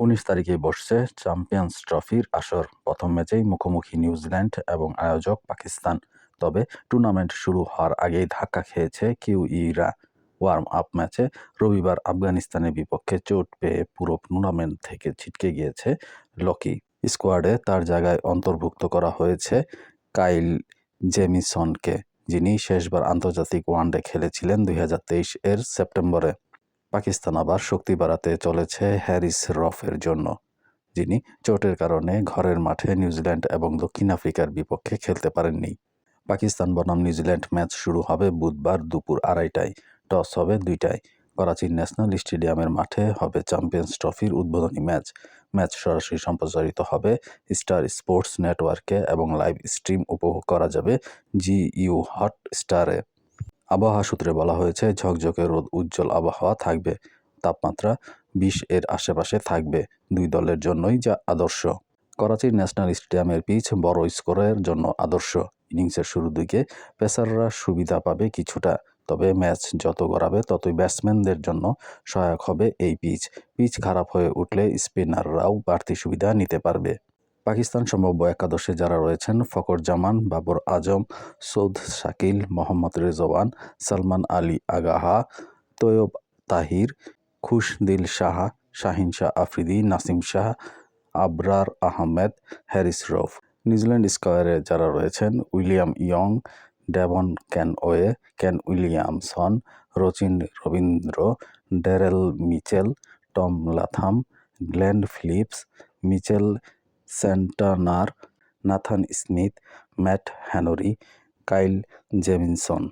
19 তারিখে বসছে চ্যাম্পিয়ন্স ট্রফির আসর। প্রথম ম্যাচেই মুখোমুখি নিউজিল্যান্ড এবং আয়োজক পাকিস্তান। তবে টুর্নামেন্ট শুরু হওয়ার আগেই ধাক্কা খেয়েছে কিউইরা। ওয়ার্ম আপ ম্যাচে রবিবার আফগানিস্তানের বিপক্ষে চোট পেয়ে পুরো টুর্নামেন্ট থেকে ছিটকে গিয়েছে লকি। স্কোয়াডে তার জায়গায় অন্তর্ভুক্ত করা হয়েছে কাইল জেমিসনকে, যিনি শেষবার আন্তর্জাতিক ওয়ানডে খেলেছিলেন 2023 সেপ্টেম্বরে। পাকিস্তান আবার শক্তি বাড়াতে চলেছে হ্যারিস রফের জন্য, যিনি চোটের কারণে ঘরের মাঠে নিউজিল্যান্ড এবং দক্ষিণ আফ্রিকার বিপক্ষে খেলতে পারেননি। পাকিস্তান বনাম নিউজিল্যান্ড ম্যাচ শুরু হবে বুধবার দুপুর 2:30টায়। টস হবে 2টায়। করাচির ন্যাশনাল স্টেডিয়ামের মাঠে হবে চ্যাম্পিয়ন্স ট্রফির উদ্বোধনী ম্যাচ। ম্যাচ সরাসরি সম্প্রচারিত হবে স্টার স্পোর্টস নেটওয়ার্কে এবং লাইভ স্ট্রিম উপভোগ করা যাবে জিইউ হটস্টারে। আবহাওয়া সূত্রে বলা হয়েছে, ঝকঝকে রোদ উজ্জ্বল আবহাওয়া থাকবে। তাপমাত্রা 20-এর আশেপাশে থাকবে। দুই দলের জন্যই যা আদর্শ। করাচির ন্যাশনাল স্টেডিয়ামের পিচ বড় স্কোরের জন্য আদর্শ। ইনিংসের শুরুর দিকে পেসাররা সুবিধা পাবে কিছুটা, তবে ম্যাচ যত গড়াবে ততই ব্যাটসম্যানদের জন্য সহায়ক হবে এই পিচ। পিচ খারাপ হয়ে উঠলে স্পিনাররাও বাড়তি সুবিধা নিতে পারবে। পাকিস্তান সম্ভাব্য একাদশে যারা রয়েছেন: ফখর জামান, বাবর আজম, সৌদ শাকিল, মোহাম্মদ রেজওয়ান, সালমান আলী আগাহা, তৈয়ব তাহির, খুশদিল শাহ, শাহিন শাহ আফ্রিদি, নাসিম শাহ, আবরার আহমেদ, হ্যারিস রফ। নিউজিল্যান্ড স্কোয়াডে যারা রয়েছেন: William Young, Devon Conway, Kane Williamson, Rachin Ravindra, Daryl Mitchell, Tom Latham, Glenn Phillips, Mitchell Santner, Nathan Smith, Matt Henry, Kyle জেমিনসন।